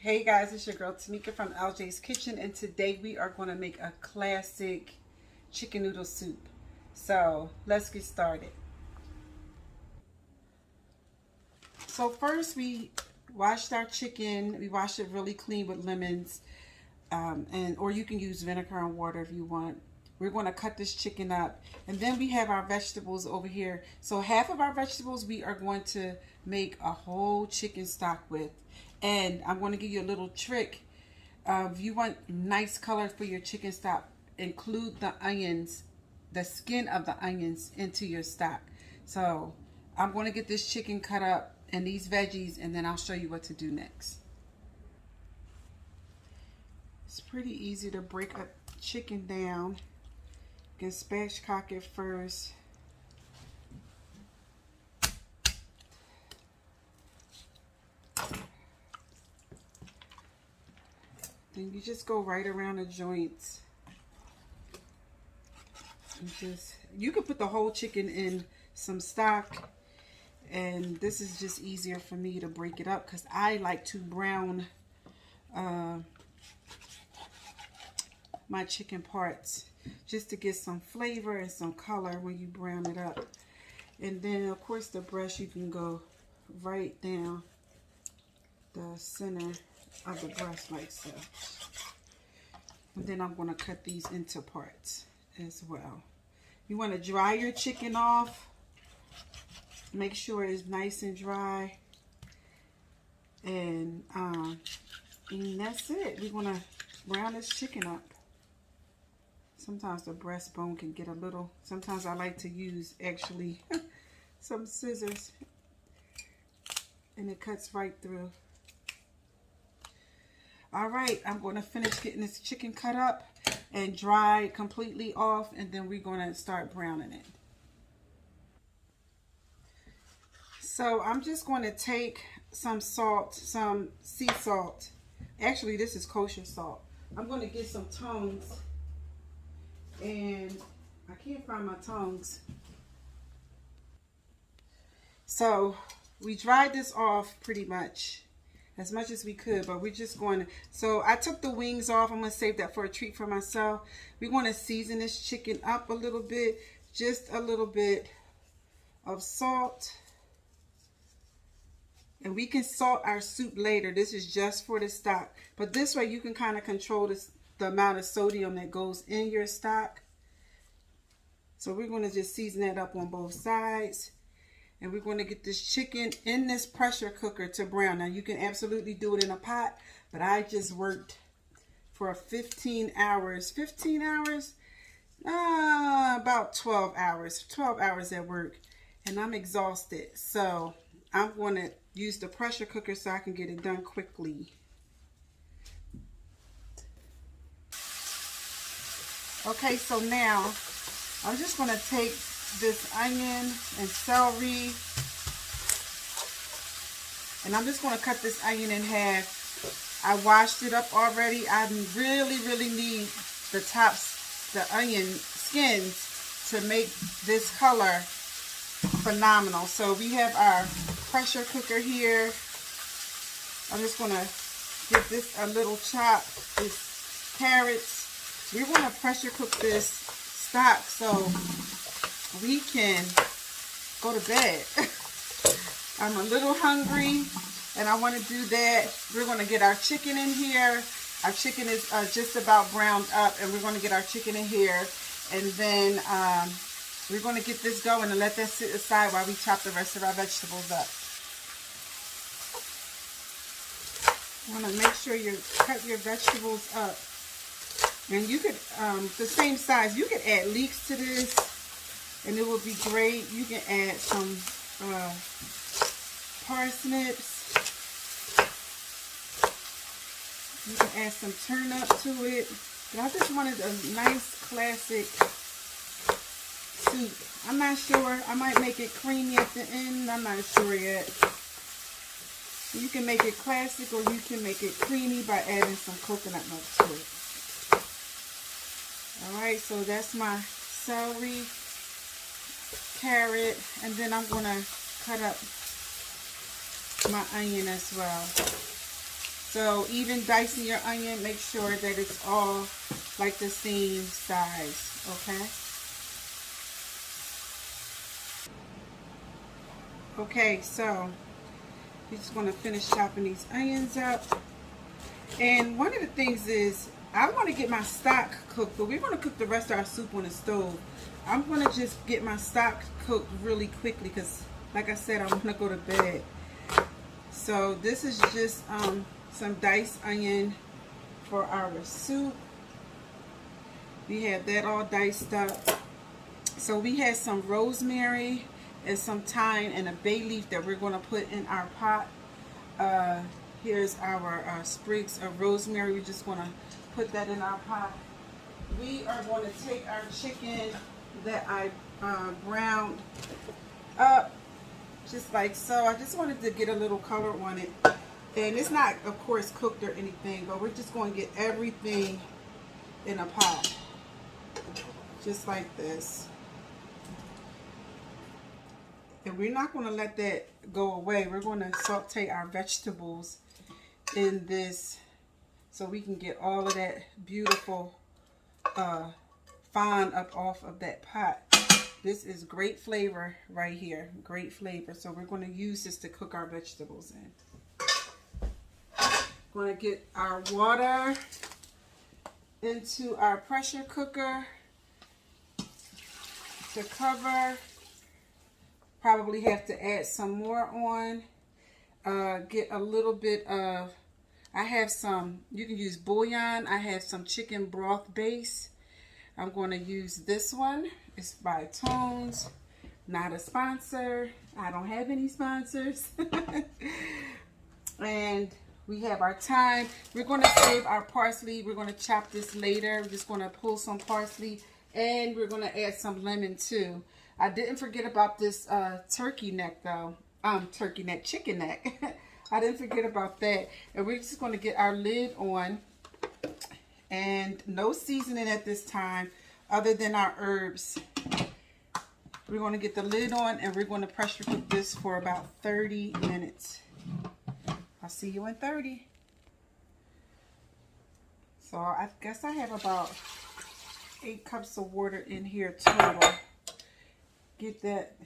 Hey guys, it's your girl Tamika from LJ's Kitchen, and today we are going to make a classic chicken noodle soup. So let's get started. So first we washed our chicken. We washed it really clean with lemons, or you can use vinegar and water if you want. We're going to cut this chicken up, and then we have our vegetables over here. So half of our vegetables we are going to make a whole chicken stock with. And I'm going to give you a little trick. If you want nice color for your chicken stock, include the onions, the skin of the onions into your stock. So I'm going to get this chicken cut up and these veggies, and then I'll show you what to do next. It's pretty easy to break a chicken down. You can spatchcock it first. Then you just go right around the joints. And you can put the whole chicken in some stock, and this is just easier for me to break it up because I like to brown my chicken parts just to get some flavor and some color when you brown it up. And then of course the brush, you can go right down the center of the breast like so. And then I'm going to cut these into parts as well. You want to dry your chicken off. Make sure it's nice and dry. And that's it. We're going to brown this chicken up. Sometimes the breastbone can get a little, sometimes I like to use actually some scissors, and it cuts right through. Alright, I'm going to finish getting this chicken cut up and dry completely off, and then we're going to start browning it. So I'm just going to take some salt, some sea salt. Actually, this is kosher salt. I'm going to get some tongs, and I can't find my tongs. So we dried this off pretty much as we could, but we're just going to, so I took the wings off. I'm going to save that for a treat for myself. We're going to season this chicken up a little bit, just a little bit of salt. And we can salt our soup later. This is just for the stock, but this way you can kind of control the amount of sodium that goes in your stock. So we're going to just season that up on both sides. And we're going to get this chicken in this pressure cooker to brown. Now, you can absolutely do it in a pot, but I just worked for 15 hours. 15 hours? About 12 hours. 12 hours at work. And I'm exhausted. So I'm going to use the pressure cooker so I can get it done quickly. Okay, so now I'm just going to take this onion and celery, and I'm just going to cut this onion in half. I washed it up already. I really need the tops, the onion skins, to make this color phenomenal. So we have our pressure cooker here. I'm just going to give this a little chop. This carrots. We want to pressure cook this stock so we can go to bed. I'm a little hungry and I want to do that. We're going to get our chicken in here. Our chicken is just about browned up, and we're going to get our chicken in here, and then we're going to get this going and let that sit aside while we chop the rest of our vegetables up. You want to make sure you cut your vegetables up, and you could the same size. You could add leeks to this, and it would be great. You can add some parsnips. You can add some turnip to it. But I just wanted a nice classic soup. I'm not sure. I might make it creamy at the end. I'm not sure yet. You can make it classic, or you can make it creamy by adding some coconut milk to it. Alright, so that's my celery, carrot, and then I'm going to cut up my onion as well. So even dicing your onion, make sure that it's all like the same size, okay? Okay, so we're just going to finish chopping these onions up. And one of the things is, I want to get my stock cooked, but we're going to cook the rest of our soup on the stove. I'm going to just get my stock cooked really quickly because, like I said, I want to go to bed. So this is just some diced onion for our soup. We have that all diced up. So we have some rosemary and some thyme and a bay leaf that we're going to put in our pot. Here's our sprigs of rosemary. We're just going to put that in our pot. We are going to take our chicken that I browned up just like so. I just wanted to get a little color on it. And it's not, of course, cooked or anything, but we're just going to get everything in a pot. Just like this. And we're not going to let that go away. We're going to saute our vegetables in this so we can get all of that beautiful fond up off of that pot. This is great flavor right here. Great flavor. So we're going to use this to cook our vegetables in. Going to get our water into our pressure cooker to cover. Probably have to add some more on. Get a little bit of, I have some, you can use bouillon. I have some chicken broth base. I'm going to use this one. It's by Tones. Not a sponsor. I don't have any sponsors. And we have our thyme. We're going to save our parsley. We're going to chop this later. We're just going to pull some parsley. And we're going to add some lemon too. I didn't forget about this turkey neck though. Chicken neck. I didn't forget about that. And we're just going to get our lid on. And no seasoning at this time other than our herbs. We're going to get the lid on and we're going to pressure cook this for about 30 minutes. I'll see you in 30. So I guess I have about 8 cups of water in here total. Get that,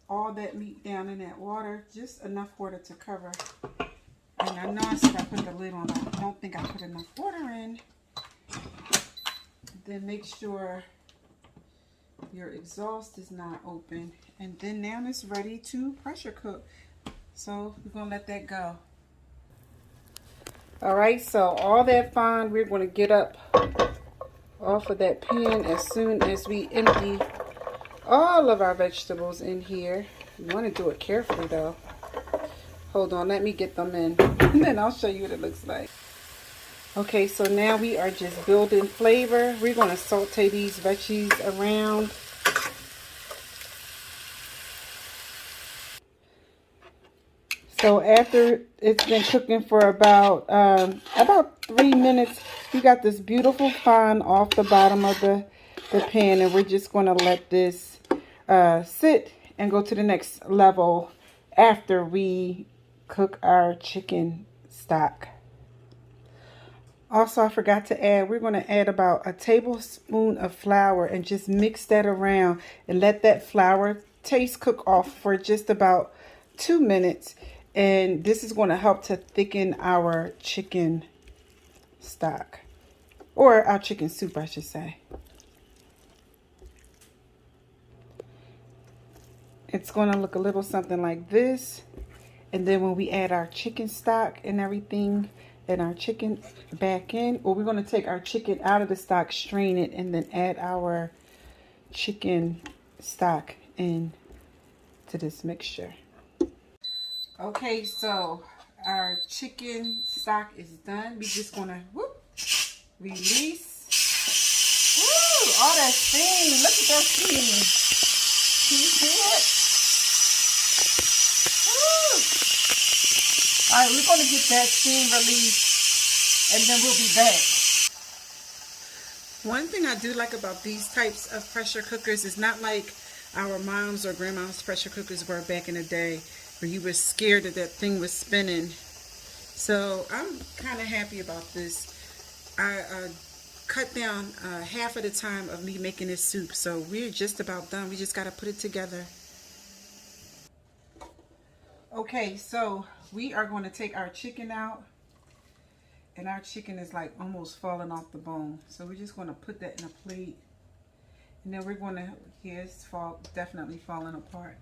all that meat down in that water, just enough water to cover. And I know I said I put the lid on, I don't think I put enough water in. Then make sure your exhaust is not open. And then now it's ready to pressure cook. So we're gonna let that go. All right, so all that fine, we're gonna get up off of that pan as soon as we empty all of our vegetables in here. You want to do it carefully though. Hold on, let me get them in and then I'll show you what it looks like. Okay, so now we are just building flavor. We're going to saute these veggies around. So after it's been cooking for about 3 minutes, we got this beautiful fond off the bottom of the pan, and we're just going to let this sit and go to the next level after we cook our chicken stock. Also, I forgot to add, we're going to add about a tablespoon of flour and just mix that around and let that flour taste cook off for just about 2 minutes. And this is going to help to thicken our chicken stock, or our chicken soup, I should say. It's going to look a little something like this. And then when we add our chicken stock and everything and our chicken back in, or we're going to take our chicken out of the stock, strain it, and then add our chicken stock in to this mixture. Okay, so our chicken stock is done. We're just going to release. Woo, all that steam. Look at that steam. Can you see it? Woo. All right, we're going to get that steam released and then we'll be back. One thing I do like about these types of pressure cookers is not like our mom's or grandma's pressure cookers were back in the day, where you were scared that that thing was spinning So I'm kind of happy about this. I cut down half of the time of me making this soup. So we're just about done. We just got to put it together. Okay, so we are going to take our chicken out. And our chicken is like almost falling off the bone. So we're just going to put that in a plate. And then we're going to, yeah, it's definitely falling apart.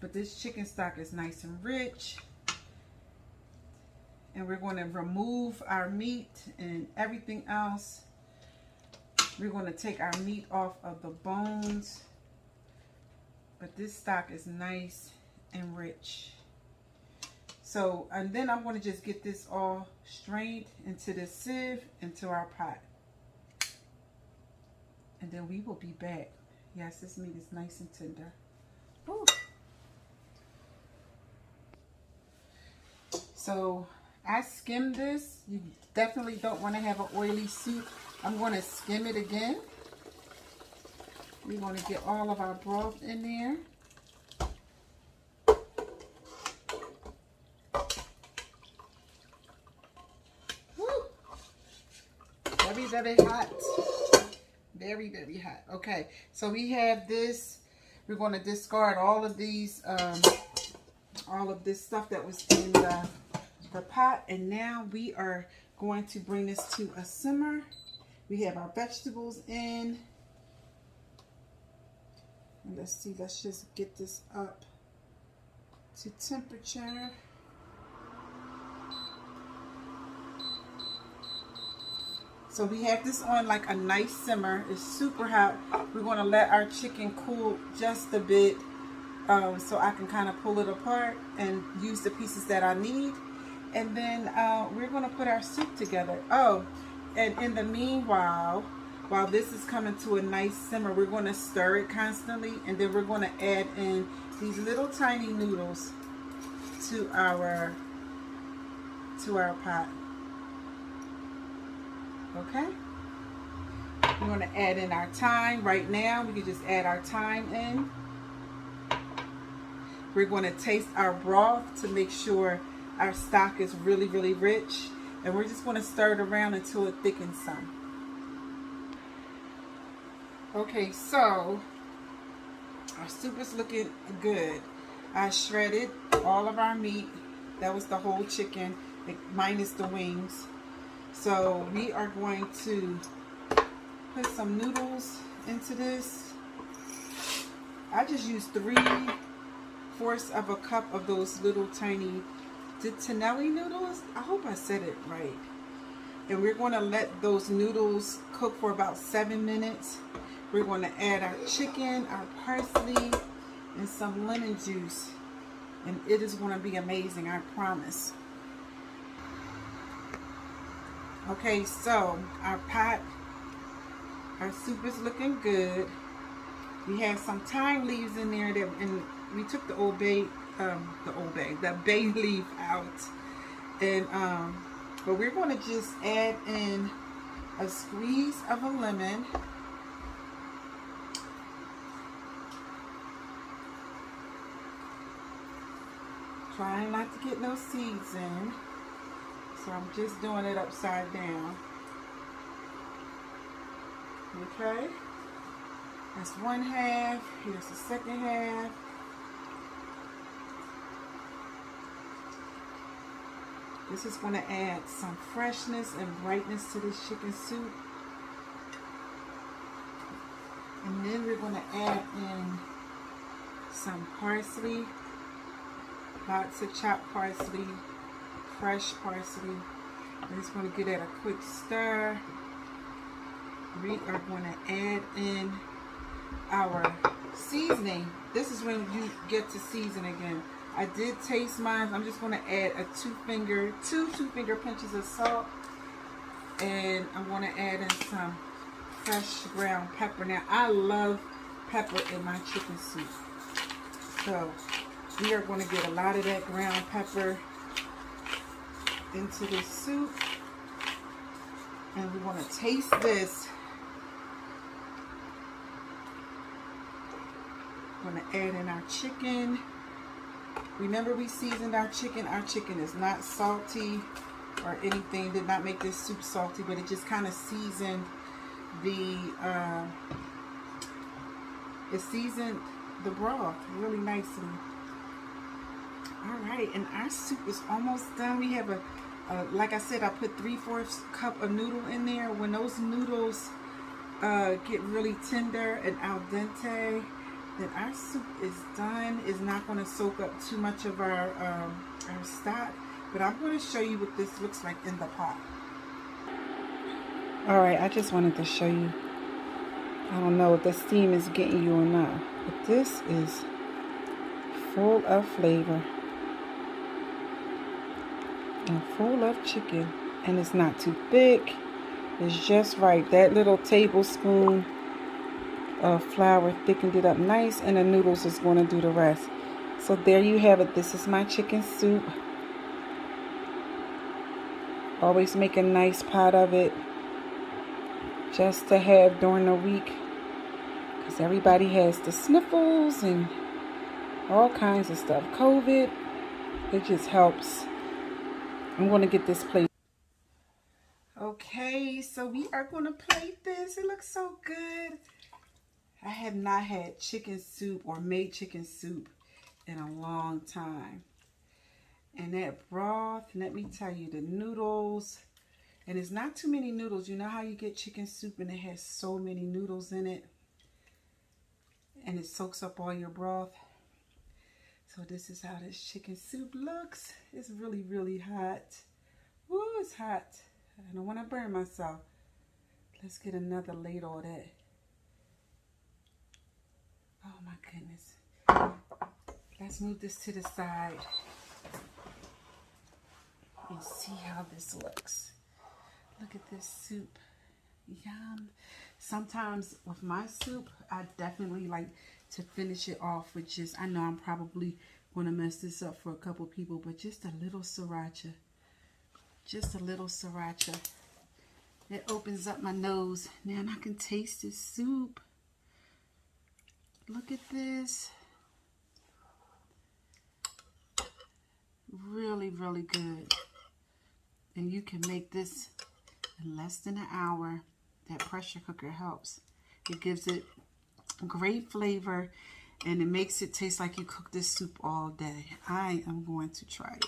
But this chicken stock is nice and rich. And we're going to remove our meat and everything else. We're going to take our meat off of the bones. But this stock is nice and rich. So, and then I'm going to just get this all strained into the sieve, into our pot. And then we will be back. Yes, this meat is nice and tender. Woo. So, I skimmed this. You definitely don't want to have an oily soup. I'm going to skim it again. We're going to get all of our broth in there. Very hot. Very, very hot. Okay, so we have this. We're going to discard all of these, all of this stuff that was in the pot. And now we are going to bring this to a simmer. We have our vegetables in. And let's see, let's just get this up to temperature. So we have this on like a nice simmer. It's super hot. We're going to let our chicken cool just a bit so I can kind of pull it apart and use the pieces that I need. And then we're going to put our soup together. Oh, and in the meanwhile, while this is coming to a nice simmer, we're going to stir it constantly. And then we're going to add in these little tiny noodles to our pot. Okay, we're going to add in our thyme right now. We can just add our thyme in. We're going to taste our broth to make sure our stock is really, really rich. And we're just going to stir it around until it thickens some. Okay, so our soup is looking good. I shredded all of our meat. That was the whole chicken, minus the wings. So we are going to put some noodles into this. I just used 3/4 of a cup of those little tiny Tonelli noodles. I hope I said it right. And we're going to let those noodles cook for about 7 minutes. We're going to add our chicken, our parsley, and some lemon juice. And it is going to be amazing, I promise. Okay, so our pot, our soup is looking good. We have some thyme leaves in there, and we took the bay leaf out. And but we're going to just add in a squeeze of a lemon. Trying not to get no seeds in. So I'm just doing it upside down. Okay. That's 1/2. Here's the second half. This is going to add some freshness and brightness to this chicken soup. And then we're going to add in some parsley. Lots of chopped parsley. Fresh parsley. I'm just going to give that a quick stir. We are going to add in our seasoning. This is when you get to season again. I did taste mine. I'm just going to add a two two-finger pinches of salt. And I'm going to add in some fresh ground pepper. Now, I love pepper in my chicken soup. So, we are going to get a lot of that ground pepper into this soup, and we want to taste this. We're going to add in our chicken. Remember, we seasoned our chicken. Our chicken is not salty. or anything. Did not make this soup salty, but it just kind of seasoned the the broth really nicely. All right, and our soup is almost done. We have like I said, I put 3/4 cup of noodle in there. When those noodles get really tender and al dente, then our soup is done. It's not going to soak up too much of our stock, but I'm going to show you what this looks like in the pot. All right, I just wanted to show you. I don't know if the steam is getting you or not, but this is full of flavor and full of chicken, and it's not too thick. It's just right. That little tablespoon of flour thickened it up nice, and the noodles is going to do the rest. So there you have it. This is my chicken soup. Always make a nice pot of it just to have during the week, because everybody has the sniffles and all kinds of stuff. COVID, it just helps. I'm going to get this plate. Okay, so we are going to plate this. It looks so good. I have not had chicken soup or made chicken soup in a long time. And that broth, let me tell you, the noodles, and it's not too many noodles. You know how you get chicken soup and it has so many noodles in it, and it soaks up all your broth. So this is how this chicken soup looks. It's really, really hot. Woo, it's hot. I don't want to burn myself. Let's get another ladle of that. Oh my goodness. Let's move this to the side and see how this looks. Look at this soup. Yum. Sometimes with my soup, I definitely like to finish it off with just, I know I'm probably going to mess this up for a couple people, but just a little sriracha. Just a little sriracha. It opens up my nose. Now I can taste this soup. Look at this. Really, really good. And you can make this in less than an hour. That pressure cooker helps. It gives it great flavor, and it makes it taste like you cook this soup all day. I am going to try it.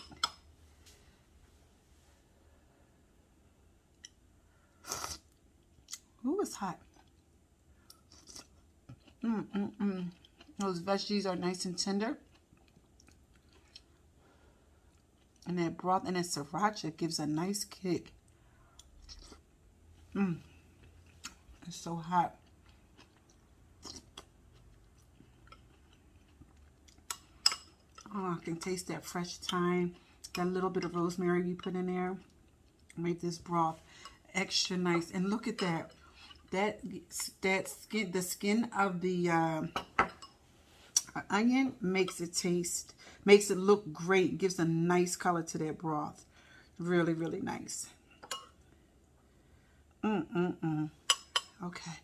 Ooh, it's hot. Those veggies are nice and tender. And that broth and that sriracha gives a nice kick. It's so hot. Oh, I can taste that fresh thyme, that little bit of rosemary we put in there. Make this broth extra nice. And look at that. That skin, the skin of the onion makes it look great. Gives a nice color to that broth. Really, really nice. Okay,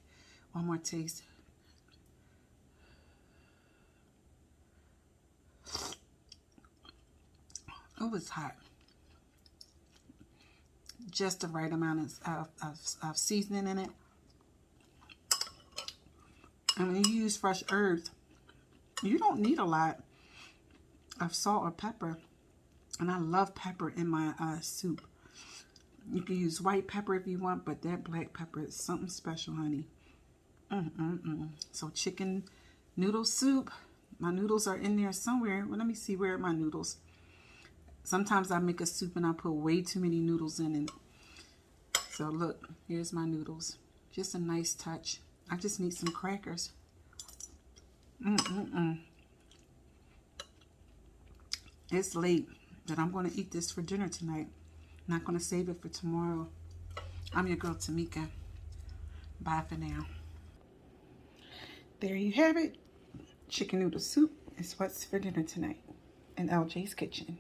one more taste. Oh, it's hot. Just the right amount of seasoning in it. And when you use fresh herbs, you don't need a lot of salt or pepper. And I love pepper in my soup. You can use white pepper if you want, but that black pepper is something special, honey. So chicken noodle soup. My noodles are in there somewhere. Well, let me see, where are my noodles? Sometimes I make a soup and I put way too many noodles in it. So look, here's my noodles. Just a nice touch. I just need some crackers. It's late, but I'm going to eat this for dinner tonight. I'm not going to save it for tomorrow. I'm your girl, Tamika. Bye for now. There you have it. Chicken noodle soup is what's for dinner tonight in LJ's kitchen.